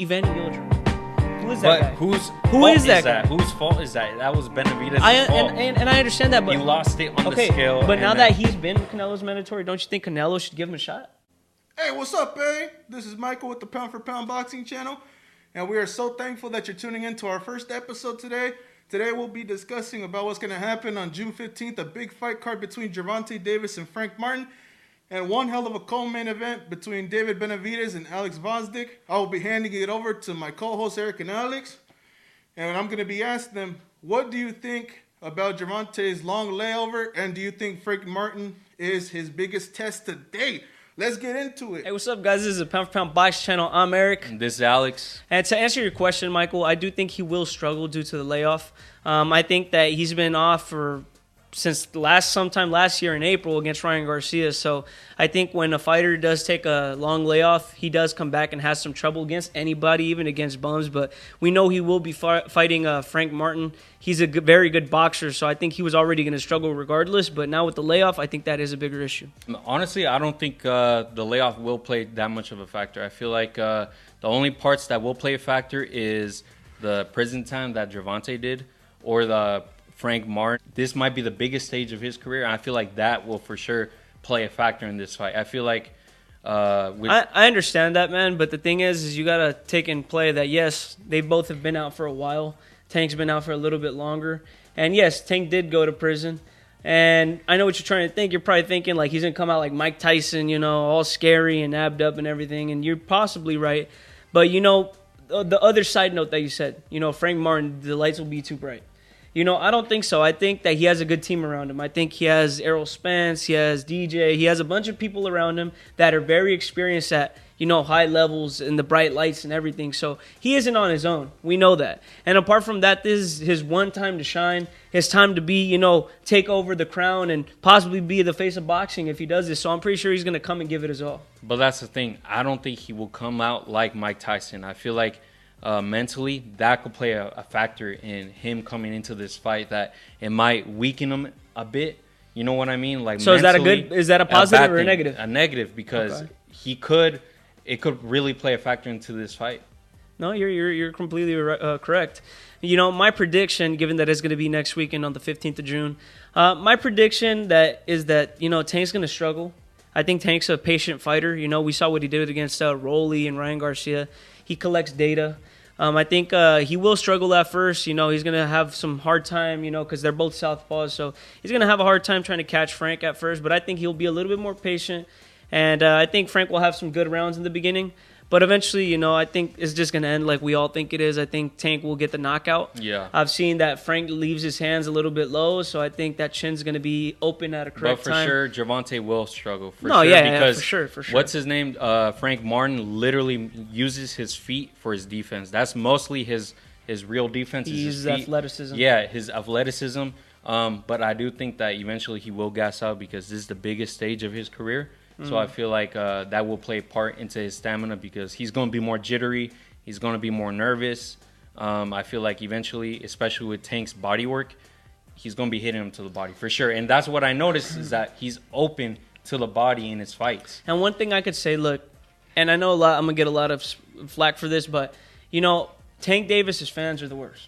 Evander Holyfield. Who is that guy? Who is that guy? Whose fault is that? That was Benavidez' fault. And I understand that, but he lost it on the scale. But now that he's been Canelo's mandatory, don't you think Canelo should give him a shot? Hey, what's up, babe? This is Michael with the Pound for Pound Boxing Channel, and we are so thankful that you're tuning in to our first episode today. Today we'll be discussing about what's going to happen on June 15th, a big fight card between Gervonta Davis and Frank Martin, and one hell of a co-main event between David Benavidez and Alex Vosdick. I will be handing it over to my co-hosts Eric and Alex, and I'm going to be asking them, what do you think about Gervonta's long layover, and do you think Frank Martin is his biggest test to date? Let's get into it. Hey, what's up, guys? This is the Pound for Pound Box Channel. I'm Eric. And this is Alex. And to answer your question, Michael, I do think he will struggle due to the layoff. I think that he's been off since sometime last year in April against Ryan Garcia. So I think when a fighter does take a long layoff, he does come back and has some trouble against anybody, even against bums. But we know he will be fighting Frank Martin. He's a very good boxer, so I think he was already going to struggle regardless. But now with the layoff, I think that is a bigger issue. Honestly, I don't think the layoff will play that much of a factor. I feel like the only parts that will play a factor is the prison time that Gervonta did or the Frank Martin. This might be the biggest stage of his career, and I feel like that will for sure play a factor in this fight. I feel like I understand that, man, but the thing is you got to take in play that, yes, they both have been out for a while. Tank's been out for a little bit longer. And, yes, Tank did go to prison. And I know what you're trying to think. You're probably thinking, like, he's going to come out like Mike Tyson, all scary and abbed up and everything, and you're possibly right. But, the other side note that you said, Frank Martin, the lights will be too bright. I don't think so. I think that he has a good team around him. I think he has Errol Spence, he has DJ, he has a bunch of people around him that are very experienced at, high levels and the bright lights and everything. So he isn't on his own. We know that. And apart from that, this is his one time to shine, his time to be, take over the crown and possibly be the face of boxing if he does this. So I'm pretty sure he's going to come and give it his all. But that's the thing. I don't think he will come out like Mike Tyson. I feel like mentally, that could play a factor in him coming into this fight, that it might weaken him a bit. You know what I mean? Like, so is that a positive or a negative? A negative, because it could really play a factor into this fight. No, you're completely correct. My prediction, given that it's going to be next weekend on the 15th of June, my prediction is that Tank's going to struggle. I think Tank's a patient fighter. We saw what he did against Rolly and Ryan Garcia. He collects data. I think he will struggle at first. He's going to have some hard time, because they're both southpaws. So he's going to have a hard time trying to catch Frank at first. But I think he'll be a little bit more patient. And I think Frank will have some good rounds in the beginning. But eventually, I think it's just going to end like we all think it is. I think Tank will get the knockout. Yeah. I've seen that Frank leaves his hands a little bit low, so I think that chin's going to be open at a correct time. But for sure, Gervonta will struggle. For sure. What's his name? Frank Martin literally uses his feet for his defense. That's mostly his real defense. He uses athleticism. Yeah, his athleticism. But I do think that eventually he will gas out because this is the biggest stage of his career. So I feel like that will play a part into his stamina because he's going to be more jittery. He's going to be more nervous. I feel like eventually, especially with Tank's body work, he's going to be hitting him to the body for sure. And that's what I noticed is that he's open to the body in his fights. And one thing I could say, look, and I know I'm going to get a lot of flack for this, but, Tank Davis's fans are the worst.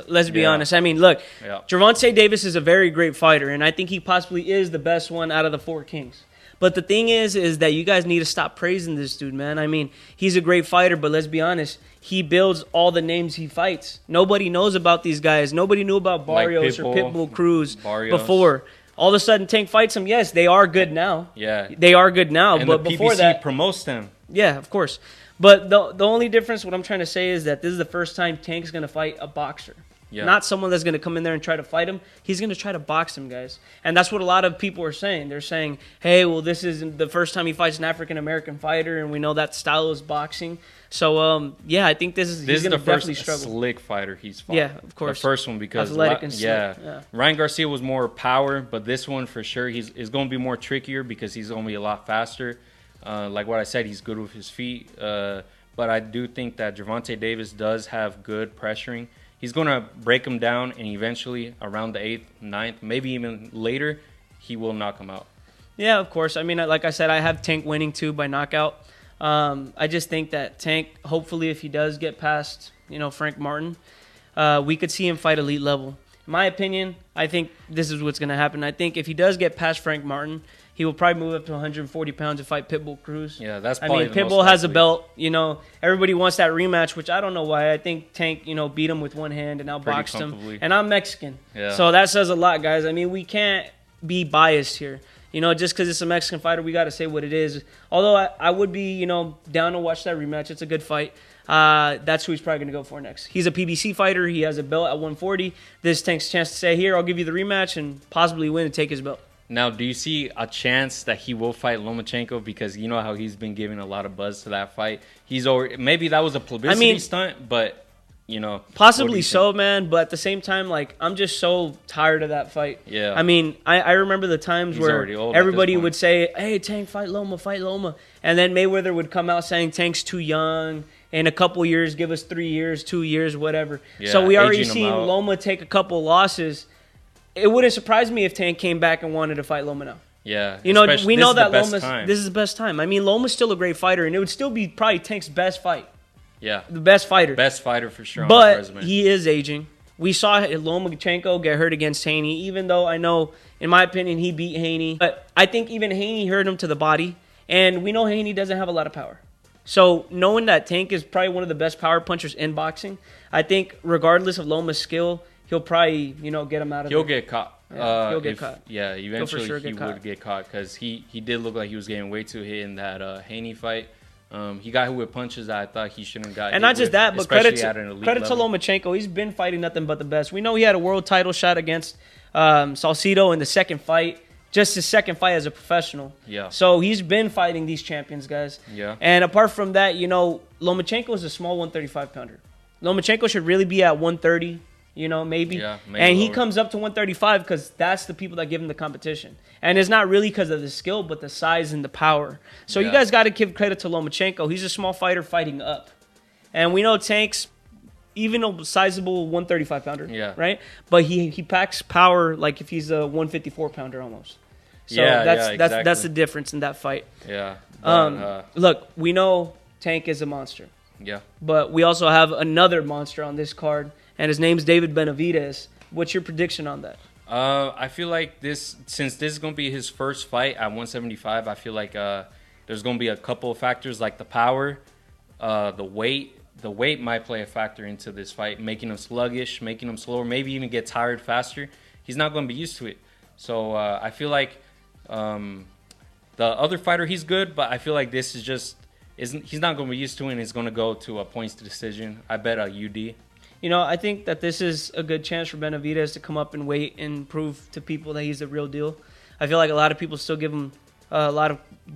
Let's be honest. I mean, look, Gervonta Davis is a very great fighter, and I think he possibly is the best one out of the four kings. But the thing is that you guys need to stop praising this dude, man. I mean, he's a great fighter, but let's be honest. He builds all the names he fights. Nobody knows about these guys. Nobody knew about Barrios or Pitbull Cruz before. All of a sudden, Tank fights him. Yes, they are good now. Yeah. They are good now. And but the before PBC that, promotes them. Yeah, of course. But the only difference, what I'm trying to say, is that this is the first time Tank's going to fight a boxer. Yeah. Not someone that's going to come in there and try to fight him. He's going to try to box him, guys. And that's what a lot of people are saying. They're saying, hey, well, this isn't the first time he fights an African-American fighter, and we know that style is boxing. So, I think he's going to definitely struggle. Slick fighter he's fought. Yeah, of course. The first one because, athletic and slick. Yeah. Ryan Garcia was more power, but this one for sure is going to be more trickier because he's going to be a lot faster. Like what I said, he's good with his feet. But I do think that Gervonta Davis does have good pressuring. He's going to break him down, and eventually, around the 8th, 9th, maybe even later, he will knock him out. Yeah, of course. I mean, like I said, I have Tank winning, too, by knockout. I just think that Tank, hopefully, if he does get past, Frank Martin, we could see him fight elite level. In my opinion, I think this is what's going to happen. I think if he does get past Frank Martin, he will probably move up to 140 pounds to fight Pitbull Cruz. Yeah, that's probably the Pitbull has a belt. Everybody wants that rematch, which I don't know why. I think Tank, beat him with one hand and outboxed him. And I'm Mexican. Yeah. So that says a lot, guys. I mean, we can't be biased here. Just because it's a Mexican fighter, we got to say what it is. Although I would be, down to watch that rematch. It's a good fight. That's who he's probably going to go for next. He's a PBC fighter. He has a belt at 140. This Tank's chance to say, here, I'll give you the rematch and possibly win and take his belt. Now, do you see a chance that he will fight Lomachenko? Because you know how he's been giving a lot of buzz to that fight. Maybe that was a publicity stunt, but... possibly so, man. But at the same time, I'm just so tired of that fight. Yeah. I remember the times where everybody would say, hey, Tank, fight Loma. And then Mayweather would come out saying Tank's too young. In a couple years, give us 3 years, 2 years, whatever. Yeah, so we already seen Loma take a couple losses. It wouldn't surprise me if Tank came back and wanted to fight Loma now. Yeah. We know that this is the best time. Loma's still a great fighter, and it would still be probably Tank's best fight. Yeah. The best fighter. Best fighter for sure. But he is aging. We saw Lomachenko get hurt against Haney, even though I know, in my opinion, he beat Haney. But I think even Haney hurt him to the body. And we know Haney doesn't have a lot of power. So knowing that Tank is probably one of the best power punchers in boxing, I think regardless of Loma's skill, he'll probably, get him out of there. He'll get caught. Yeah, he'll get caught. Yeah, eventually he would get caught because he did look like he was getting way too hit in that Haney fight. He got hit with punches that I thought he shouldn't have got. And not just that, but credit to Lomachenko. He's been fighting nothing but the best. We know he had a world title shot against Salcido in the second fight. Just his second fight as a professional. Yeah. So he's been fighting these champions, guys. Yeah. And apart from that, Lomachenko is a small 135-pounder. Lomachenko should really be at 130, maybe. Yeah, maybe and he comes up to 135 because that's the people that give him the competition. And it's not really because of the skill, but the size and the power. So you guys got to give credit to Lomachenko. He's a small fighter fighting up. And we know Tank's even a sizable 135-pounder, right? But he packs power like if he's a 154-pounder almost. So that's the difference in that fight. Yeah. Look, we know Tank is a monster. Yeah. But we also have another monster on this card, and his name's David Benavidez. What's your prediction on that? I feel like since this is going to be his first fight at 175, I feel like there's going to be a couple of factors like the power, the weight. The weight might play a factor into this fight, making him sluggish, making him slower, maybe even get tired faster. He's not going to be used to it. So I feel like the other fighter, he's good, but I feel like this is just he's not going to be used to it, and he's going to go to a points to decision. I bet a UD. I think that this is a good chance for Benavidez to come up and weight and prove to people that he's the real deal. I feel like a lot of people still give him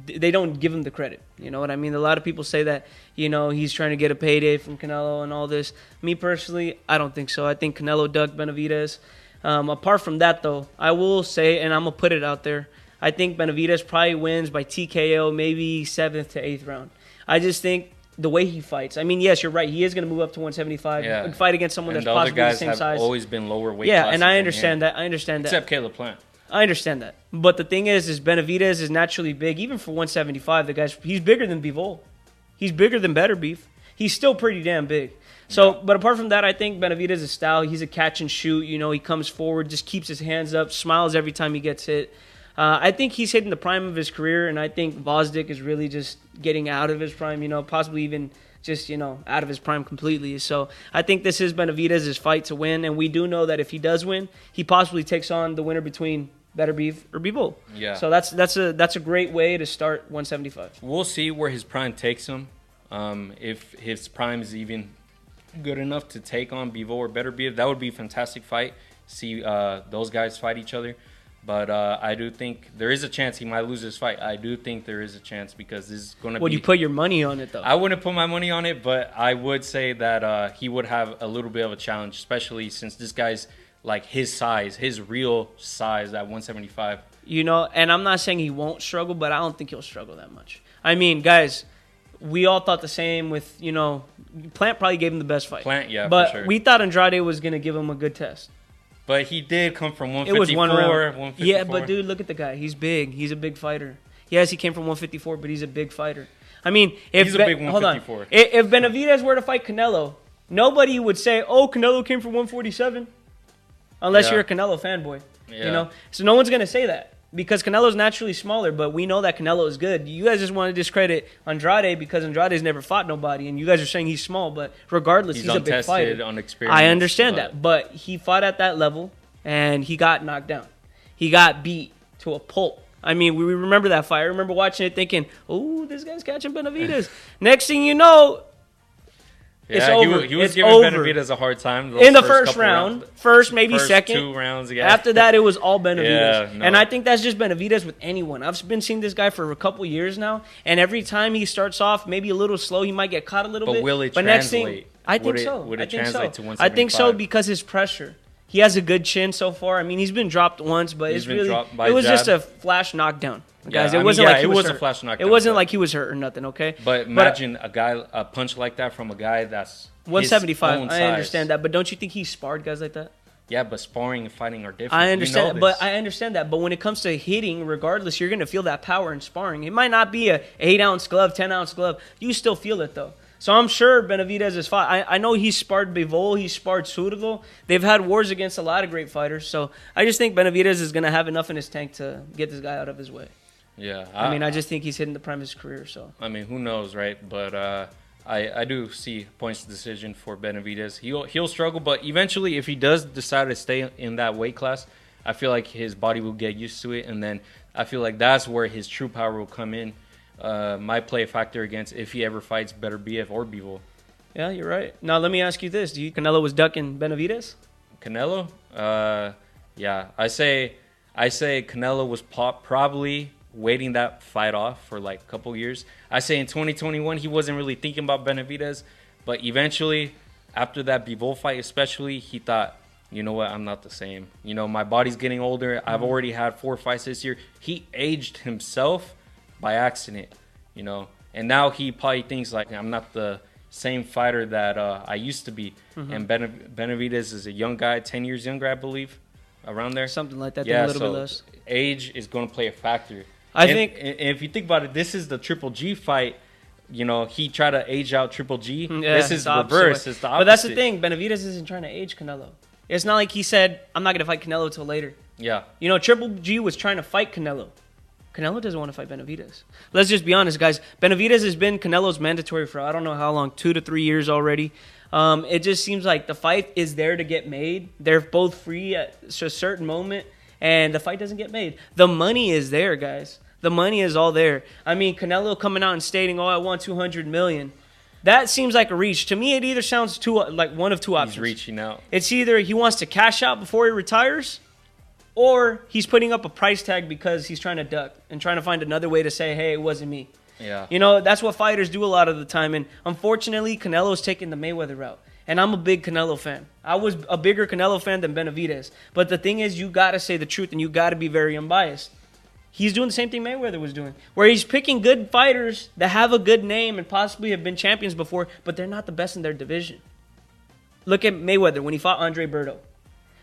they don't give him the credit. You know what I mean? A lot of people say that, he's trying to get a payday from Canelo and all this. Me personally, I don't think so. I think Canelo ducked Benavidez. Apart from that, though, I will say, and I'm going to put it out there, I think Benavidez probably wins by TKO, maybe 7th to 8th round. I just think the way he fights. Yes, you're right. He is going to move up to 175 and fight against someone that's possibly the same size. The other guys have always been lower weight classes. Yeah, and I understand that. Except Caleb Plant. I understand that. But the thing is Benavidez is naturally big. Even for 175, he's bigger than Bivol. He's bigger than Better Beef. He's still pretty damn big. So, But apart from that, I think Benavidez' style, he's a catch and shoot. He comes forward, just keeps his hands up, smiles every time he gets hit. I think he's hitting the prime of his career, and I think Vosdick is really just getting out of his prime, possibly even just, out of his prime completely. So I think this is Benavidez' fight to win, and we do know that if he does win, he possibly takes on the winner between Better Beef or Bivol. Yeah. So that's a great way to start 175. We'll see where his prime takes him. If his prime is even good enough to take on Bivol or Better Beef, that would be a fantastic fight. See those guys fight each other. But I do think there is a chance he might lose this fight. I do think there is a chance because this is going to be... Would you put your money on it, though? I wouldn't put my money on it, but I would say that he would have a little bit of a challenge, especially since this guy's like his size, his real size at 175. And I'm not saying he won't struggle, but I don't think he'll struggle that much. Guys, we all thought the same with, Plant probably gave him the best fight. Plant, yeah, but for sure. We thought Andrade was going to give him a good test. But he did come from 154. It was 1 round. 154. Yeah, but dude, look at the guy. He's big. He's a big fighter. Yes, he came from 154, but he's a big fighter. I mean, if he's a big 154. Hold on. If Benavidez were to fight Canelo, nobody would say, "Oh, Canelo came from 147," unless you're a Canelo fanboy. Yeah. You know, so no one's gonna say that because Canelo's naturally smaller, but we know that Canelo is good. You guys just want to discredit Andrade because Andrade's never fought nobody, and you guys are saying he's small, but regardless, he's a big fighter. I understand that, but he fought at that level, and he got knocked down. He got beat to a pulp. I mean, we remember that fight. I remember watching it thinking, "Oh, this guy's catching Benavidez." Next thing you know, it's over. He was giving Benavidez a hard time in the first round. First, maybe second. 2 rounds, yeah. After that, it was all Benavidez. Yeah, no. And I think that's just Benavidez with anyone. I've been seeing this guy for a couple years now, and every time he starts off maybe a little slow, he might get caught a little bit. But will it translate? Next thing, I think so. Would it translate to 175? I think so because his pressure. He has a good chin so far. I mean, he's been dropped once, but it was just a flash knockdown. Guys, it wasn't like he was hurt. A flash knockdown. It wasn't like he was hurt or nothing, okay? But imagine a punch like that from a guy that's 175. I understand that, but don't you think he sparred guys like that? Yeah, but sparring and fighting are different. I understand, but I understand that. But when it comes to hitting, regardless, you're gonna feel that power in sparring. It might not be a 8-ounce glove, 10-ounce glove. You still feel it though. So I'm sure Benavidez is fought. I know he sparred Bivol, he sparred Surdo. They've had wars against a lot of great fighters. So I just think Benavidez is gonna have enough in his tank to get this guy out of his way. Yeah, I just think he's hitting the prime of his career. So I mean, who knows, right? But I do see points decision for Benavidez. He'll struggle, but eventually, if he does decide to stay in that weight class, I feel like his body will get used to it, and then I feel like that's where his true power will come in. Might play a factor against if he ever fights Beterbiev or Bivol. Yeah, you're right. Now let me ask you this: do you Canelo was ducking Benavidez? Canelo? Yeah, I say Canelo was probably waiting that fight off for like a couple years. I say in 2021 he wasn't really thinking about Benavidez, but eventually after that Bivol fight especially, he thought, you know what, I'm not the same. You know, my body's getting older. I've already had 4 fights this year. He aged himself by accident, you know, and now he probably thinks like I'm not the same fighter that I used to be. And Benavidez is a young guy, 10 years younger, I believe, around there, something like that. Yeah, a little bit less. Age is going to play a factor. I think if you think about it, this is the Triple G fight. You know, he tried to age out Triple G. Yeah, this is reverse. It's the opposite. But that's the thing. Benavidez isn't trying to age Canelo. It's not like he said, I'm not going to fight Canelo till later. Yeah. You know, Triple G was trying to fight Canelo. Canelo doesn't want to fight Benavidez. Let's just be honest, guys. Benavidez has been Canelo's mandatory for I don't know how long, 2 to 3 years already. It just seems like the fight is there to get made. They're both free at a certain moment, and the fight doesn't get made. The money is there, guys. The money is all there. I mean, Canelo coming out and stating, "Oh, I want $200 million." That seems like a reach. To me, it either sounds like one of two options. He's reaching out. It's either he wants to cash out before he retires, or he's putting up a price tag because he's trying to duck and trying to find another way to say, "Hey, it wasn't me." Yeah. You know, that's what fighters do a lot of the time. And unfortunately, Canelo's taking the Mayweather route. And I'm a big Canelo fan. I was a bigger Canelo fan than Benavidez. But the thing is, you got to say the truth and you got to be very unbiased. He's doing the same thing Mayweather was doing, where he's picking good fighters that have a good name and possibly have been champions before, but they're not the best in their division. Look at Mayweather when he fought Andre Berto.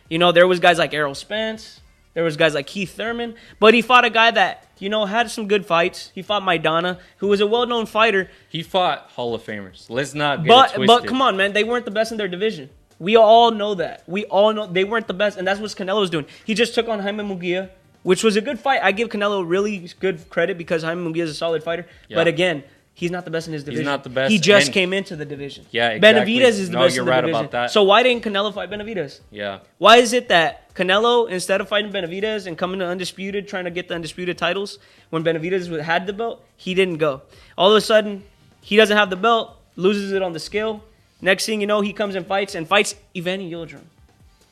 You know, there was guys like Errol Spence. There was guys like Keith Thurman. But he fought a guy that, you know, had some good fights. He fought Maidana, who was a well-known fighter. He fought Hall of Famers. Let's not get it twisted. But come on, man. They weren't the best in their division. We all know that. We all know they weren't the best, and that's what Canelo's doing. He just took on Jaime Munguia, which was a good fight. I give Canelo really good credit because Jaime Munguia is a solid fighter. Yeah. But again, he's not the best in his division. He's not the best. He just came into the division. Yeah, exactly. Benavidez is the best in the division. About that. So why didn't Canelo fight Benavidez? Yeah. Why is it that Canelo, instead of fighting Benavidez and coming to Undisputed, trying to get the Undisputed titles, when Benavidez had the belt, he didn't go. All of a sudden, he doesn't have the belt, loses it on the scale. Next thing you know, he comes and fights Evgeny Yildirim.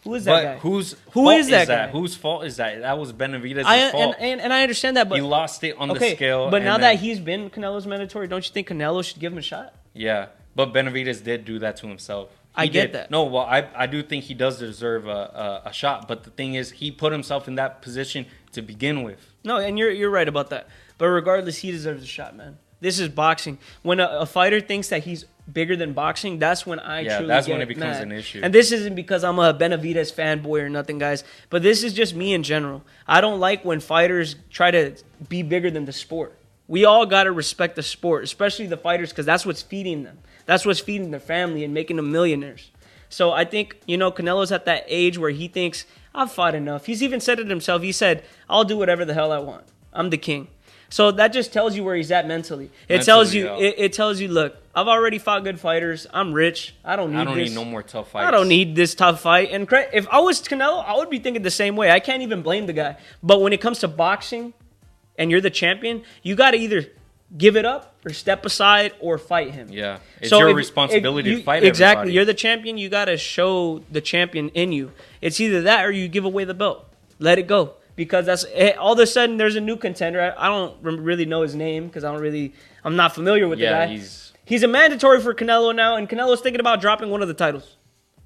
Who is that guy? Who is that guy? Whose fault is that? That was Benavidez's fault. And I understand that, but he lost it on the scale. But now that he's been Canelo's mandatory, don't you think Canelo should give him a shot? Yeah, but Benavidez did do that to himself. I get that. No, well, I do think he does deserve a shot. But the thing is, he put himself in that position to begin with. No, and you're right about that. But regardless, he deserves a shot, man. This is boxing. When a fighter thinks that he's bigger than boxing, that's when that's when it becomes an issue. And this isn't because I'm a Benavidez fanboy or nothing, guys. But this is just me in general. I don't like when fighters try to be bigger than the sport. We all got to respect the sport, especially the fighters, because that's what's feeding them. That's what's feeding their family and making them millionaires. So I think, Canelo's at that age where he thinks, I've fought enough. He's even said it himself. He said, I'll do whatever the hell I want. I'm the king. So that just tells you where he's at mentally. It tells you, look, I've already fought good fighters. I'm rich. I don't need no more tough fights. I don't need this tough fight. And if I was Canelo, I would be thinking the same way. I can't even blame the guy. But when it comes to boxing and you're the champion, you got to either give it up or step aside or fight him. Yeah. It's your responsibility to fight exactly. everybody. You're the champion. You got to show the champion in you. It's either that or you give away the belt. Let it go. Because that's all of a sudden there's a new contender. I don't really know his name because I'm not familiar with the guy. He's a mandatory for Canelo now, and Canelo's thinking about dropping one of the titles.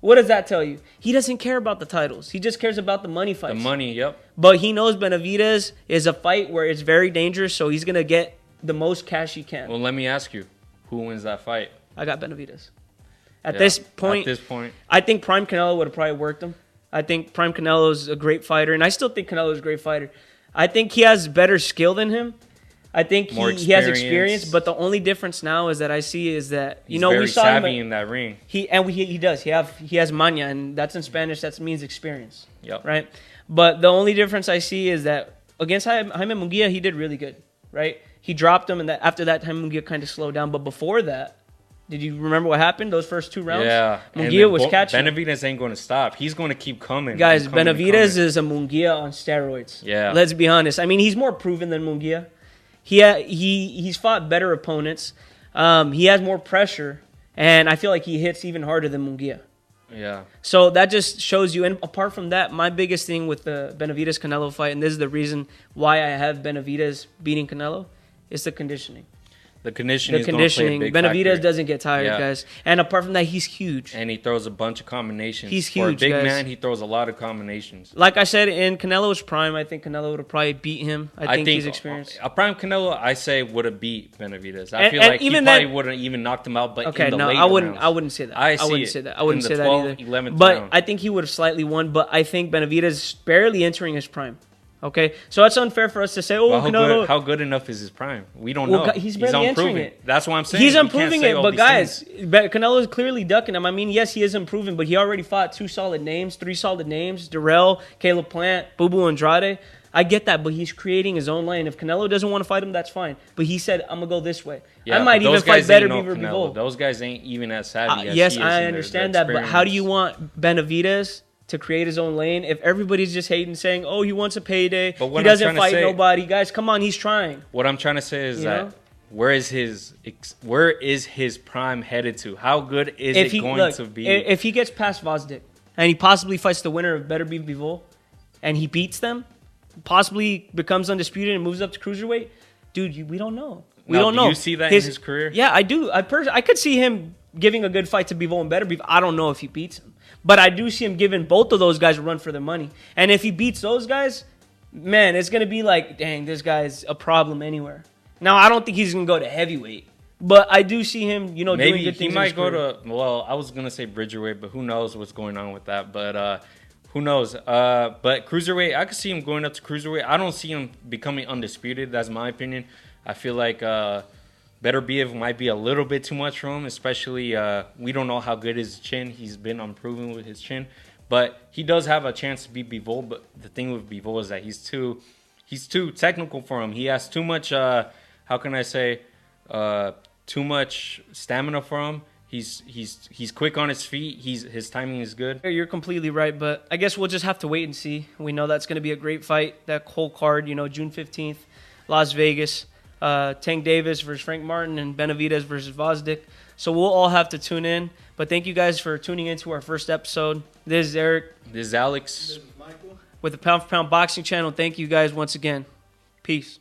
What does that tell you? He doesn't care about the titles. He just cares about the money fights. The money, yep. But he knows Benavidez is a fight where it's very dangerous, so he's going to get the most cash he can. Well, let me ask you, who wins that fight? I got Benavidez. At this point, I think Prime Canelo would have probably worked him. I think Prime Canelo is a great fighter, and I still think Canelo is a great fighter. I think he has better skill than him. I think he has experience, but the only difference now is that I see is that he's very savvy in that ring. He does. He has maña, and that's in Spanish. That means experience. Yep. Right. But the only difference I see is that against Jaime Munguia, he did really good. Right. He dropped him, and after that, Jaime Munguia kind of slowed down. But before that, did you remember what happened? Those first 2 rounds? Yeah. Munguia was catching. Benavidez ain't going to stop. He's going to keep coming. Guys, Benavidez is a Munguia on steroids. Yeah. Let's be honest. I mean, he's more proven than Munguia. He's fought better opponents. He has more pressure, and I feel like he hits even harder than Munguia. Yeah. So that just shows you. And apart from that, my biggest thing with the Benavidez-Canelo fight, and this is the reason why I have Benavidez beating Canelo, is the conditioning. The conditioning. Benavidez factor. doesn't get tired, guys. And apart from that, he's huge. And he throws a bunch of combinations. He's huge, For a big guys. man, he throws a lot of combinations. Like I said, in Canelo's prime, I think Canelo would have probably beat him. I think he's experienced. A prime Canelo, I say, would have beat Benavidez. I feel like he probably wouldn't even knocked him out. But in the later rounds, I wouldn't say that. I wouldn't say that either. 11th but round. I think he would have slightly won. But I think Benavidez is barely entering his prime. Okay, so it's unfair for us to say, Canelo. How good enough is his prime? We don't know. He's barely entering it. That's what I'm saying. He's improving it, but guys, Canelo is clearly ducking him. I mean, yes, he is improving, but he already fought 3 solid names, Durrell, Caleb Plant, Boo Boo Andrade. I get that, but he's creating his own lane. If Canelo doesn't want to fight him, that's fine. But he said, I'm going to go this way. Yeah, I might even fight better Bivol. Those guys ain't even as savvy as yes, he is. I understand that, but how do you want Benavidez to create his own lane if everybody's just hating, saying, he wants a payday, he doesn't fight nobody? Guys, come on, he's trying. What I'm trying to say is that where is his prime headed to? How good is it going to be? If he gets past Vosdick and he possibly fights the winner of Better Be Bivol and he beats them, possibly becomes undisputed and moves up to cruiserweight, dude, we don't know. We don't know. Do you see that in his career? Yeah, I do. I could see him giving a good fight to Bivol and Better Be. I don't know if he beats him. But I do see him giving both of those guys a run for their money. And if he beats those guys, man, it's going to be like, dang, this guy's a problem anywhere. Now, I don't think he's going to go to heavyweight. But I do see him, doing good things. Maybe he might go to, I was going to say Bridgerweight, but who knows what's going on with that. But who knows? But Cruiserweight, I could see him going up to Cruiserweight. I don't see him becoming undisputed. That's my opinion. I feel like Better Be might be a little bit too much for him, especially we don't know how good his chin. He's been unproven with his chin. But he does have a chance to beat Bivol. But the thing with Bivol is that he's too technical for him. He has too much, too much stamina for him. He's quick on his feet. His timing is good. You're completely right, but I guess we'll just have to wait and see. We know that's going to be a great fight. That whole card, June 15th, Las Vegas. Tank Davis versus Frank Martin and Benavidez versus Vosdick. So we'll all have to tune in. But thank you guys for tuning into our first episode. This is Eric. This is Alex. This is Michael. With the Pound for Pound Boxing Channel. Thank you guys once again. Peace.